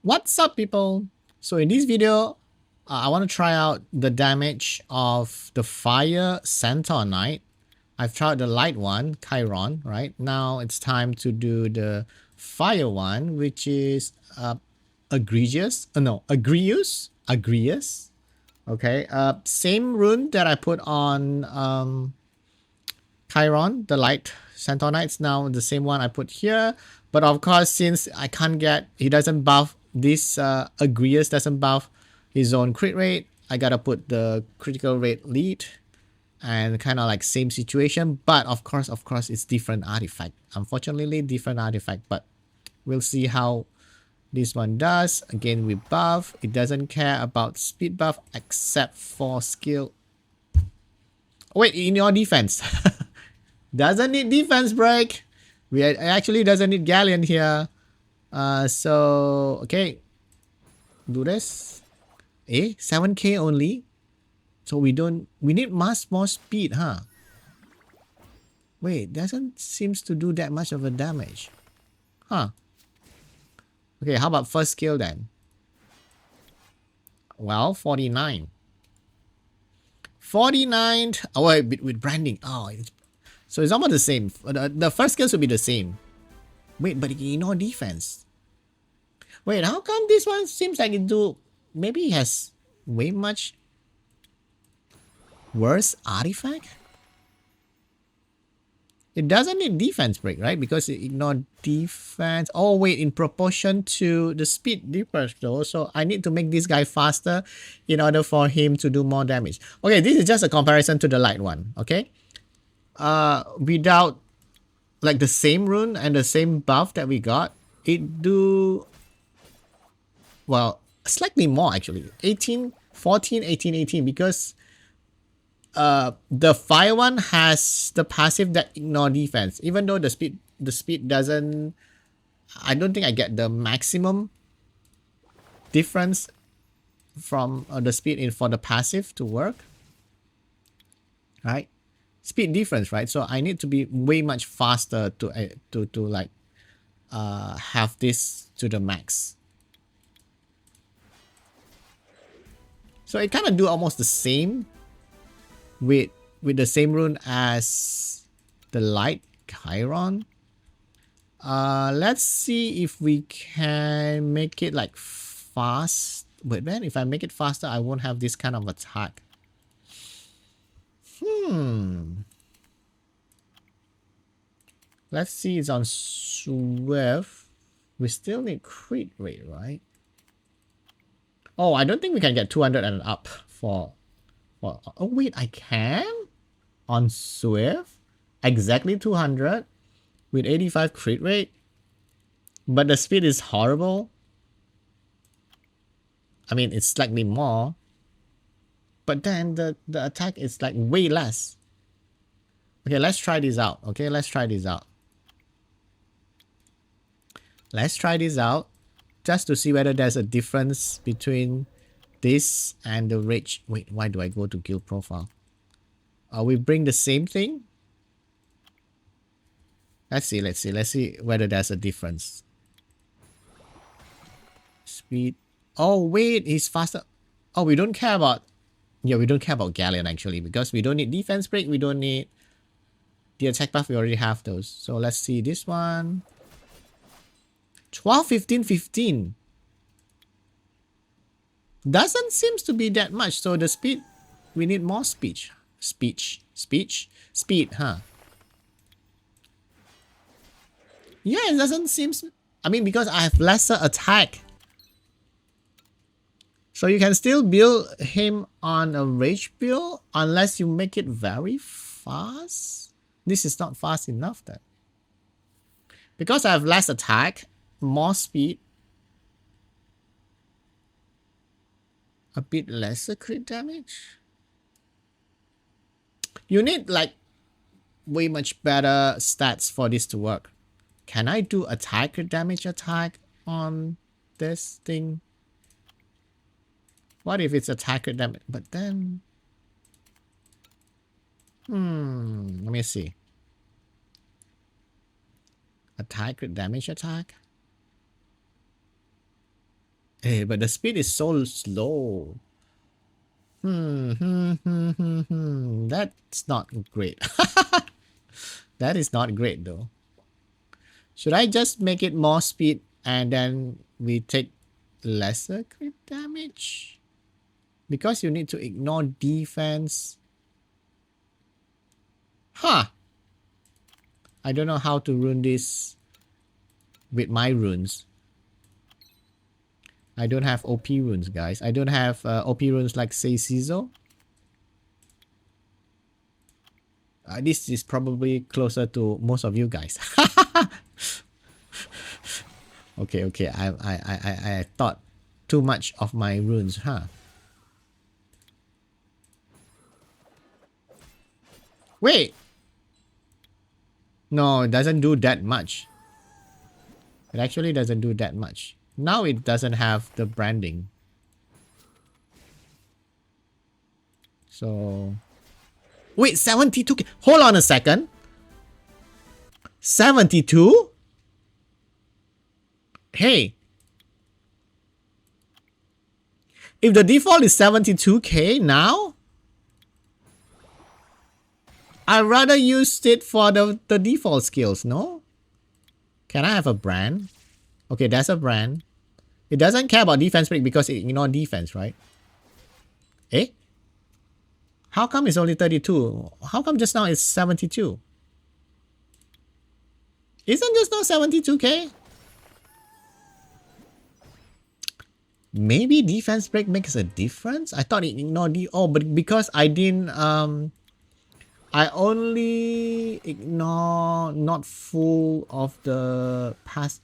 What's up, people? So in this video, I want to try out the damage of the fire Centaur Knight. I've tried the light one, Chiron, right? Now it's time to do the fire one, which is Agrius. No, Agrius. Okay. Same rune that I put on Chiron, the light Centaur Knights. Now the same one I put here. But of course, since I can't get, he doesn't buff, this Agrius doesn't buff his own crit rate, I gotta put the critical rate lead and kind of like same situation. But of course, it's different artifact. Unfortunately, different artifact, but we'll see how this one does. Again, we buff. It doesn't care about speed buff except for skill. Wait, in your defense. Doesn't need defense break. We actually doesn't need galleon here. So okay, do this. 7k only. So we need much more speed, huh? Wait, doesn't seems to do that much of a damage. Huh. Okay, how about first skill then? Well, 49. 49. Oh, wait, with branding. Oh, so it's almost the same. The first skill should be the same. Wait, but ignore defense. Wait, how come this one seems like it do... Maybe it has way much worse artifact? It doesn't need defense break, right? Because it ignore defense. Oh, wait, in proportion to the speed difference though. So I need to make this guy faster in order for him to do more damage. Okay, this is just a comparison to the light one, okay? Without like the same rune and the same buff that we got, it do... Well, slightly more actually. 18, 14, 18, 18 because the fire one has the passive that ignore defense. Even though the speed doesn't... I don't think I get the maximum difference from the speed in for the passive to work. Right? Speed difference, right? So I need to be way much faster to like have this to the max. So it kind of do almost the same with the same rune as the light Chiron. Let's see if we can make it like fast. But then if I make it faster, I won't have this kind of attack. Let's see, it's on Swift. We still need crit rate, right? Oh, I don't think we can get 200 and up for... Oh, wait, I can? On Swift? Exactly 200? With 85 crit rate? But the speed is horrible. I mean, it's slightly more. But then the attack is like way less. Okay, let's try this out. Okay, let's try this out. Let's try this out. Just to see whether there's a difference between this and the rage. Wait, why do I go to guild profile? We bring the same thing. Let's see whether there's a difference. Speed. Oh wait, he's faster. Oh, we don't care about... Yeah, we don't care about Galleon actually because we don't need defense break. We don't need the attack buff. We already have those. So let's see this one. 12, 15, 15. Doesn't seem to be that much. So the speed, we need more speed, huh? Yeah, it doesn't seem... I mean, because I have lesser attack. So you can still build him on a rage build unless you make it very fast. This is not fast enough then. Because I have less attack, more speed, a bit lesser crit damage. You need like way much better stats for this to work. Can I do attack crit damage attack on this thing? What if it's attack crit damage? But then... let me see. Attack crit damage attack? Hey, but the speed is so slow. That's not great. That is not great though. Should I just make it more speed and then we take lesser crit damage? Because you need to ignore defense. Huh. I don't know how to rune this with my runes. I don't have OP runes, guys. I don't have OP runes like say Cizo. This is probably closer to most of you guys. Okay. I thought too much of my runes, huh? Wait. No, it doesn't do that much. It actually doesn't do that much. Now it doesn't have the branding. So... Wait, 72k. Hold on a second. 72? Hey. If the default is 72k now, I'd rather use it for the default skills, no? Can I have a brand? Okay, that's a brand. It doesn't care about defense break because it ignores defense, right? Eh? How come it's only 32? How come just now it's 72? Isn't just now 72k? Maybe defense break makes a difference? I thought it ignored but because I didn't I only ignore not full of the past.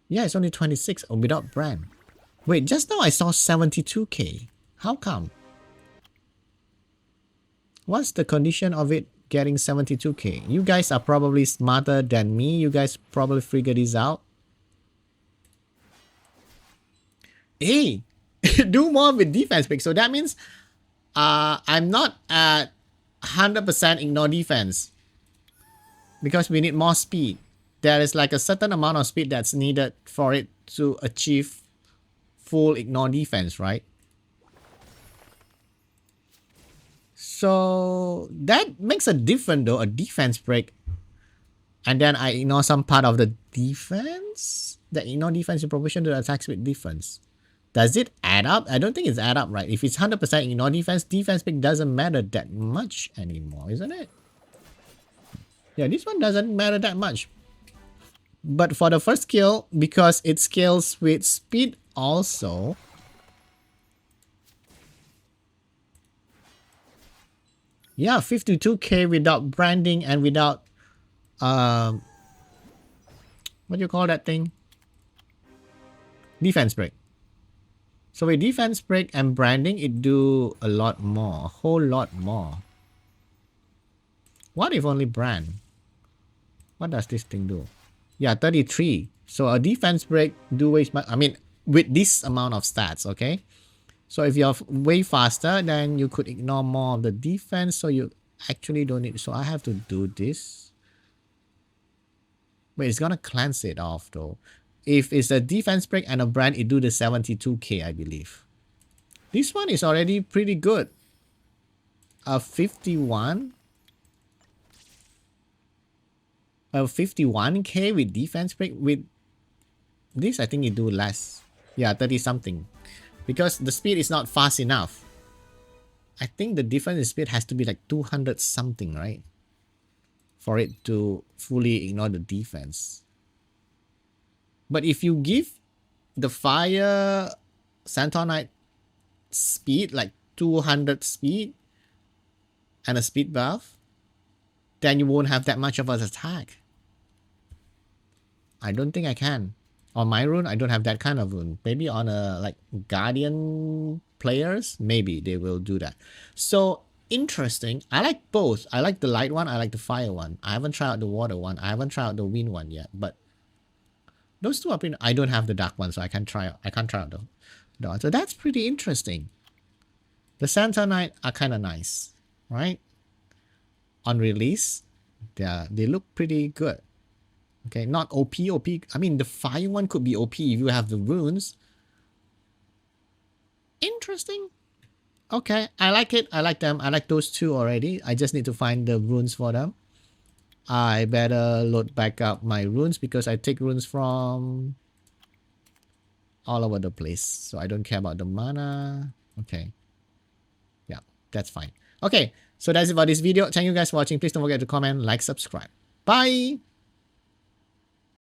Yeah, it's only 26 without brand. Wait, just now I saw 72k. How come? What's the condition of it getting 72k? You guys are probably smarter than me. You guys probably figure this out. Hey, do more with defense pick. So that means I'm not at 100% ignore defense because we need more speed. There is like a certain amount of speed that's needed for it to achieve full ignore defense, right? So that makes a difference though, a defense break. And then I ignore some part of the defense. The ignore defense in proportion to the attack speed difference. Does it add up? I don't think it's add up, right? If it's 100% ignore defense, defense pick doesn't matter that much anymore, isn't it? Yeah, this one doesn't matter that much. But for the first skill, because it scales with speed also, yeah, 52k without branding and without what do you call that thing? Defense break. So with defense break and branding, it do a lot more, a whole lot more. What if only brand? What does this thing do? Yeah, 33. So a defense break do way, I mean, with this amount of stats, okay? So if you're way faster, then you could ignore more of the defense. So you actually don't need, so I have to do this. Wait, it's gonna cleanse it off though. If it's a defense break and a brand, it do the 72k, I believe. This one is already pretty good. 51. 51k with defense break. With this, I think it do less. Yeah, 30 something. Because the speed is not fast enough. I think the difference in speed has to be like 200 something, right? For it to fully ignore the defense. But if you give the fire Centaur Knight speed, like 200 speed, and a speed buff, then you won't have that much of an attack. I don't think I can. On my rune, I don't have that kind of rune. Maybe on a like Guardian players, maybe they will do that. So interesting. I like both. I like the light one. I like the fire one. I haven't tried out the water one. I haven't tried out the wind one yet. But those two are pretty. I don't have the dark one, so I can't try out. I can't try out the one. So that's pretty interesting. The Centaur Knight are kind of nice, right? On release, they look pretty good. Okay, not OP, OP. I mean, the fire one could be OP if you have the runes. Interesting. Okay, I like it. I like them. I like those two already. I just need to find the runes for them. I better load back up my runes because I take runes from all over the place. So I don't care about the mana. Okay. Yeah, that's fine. Okay, so that's it for this video. Thank you guys for watching. Please don't forget to comment, like, subscribe. Bye!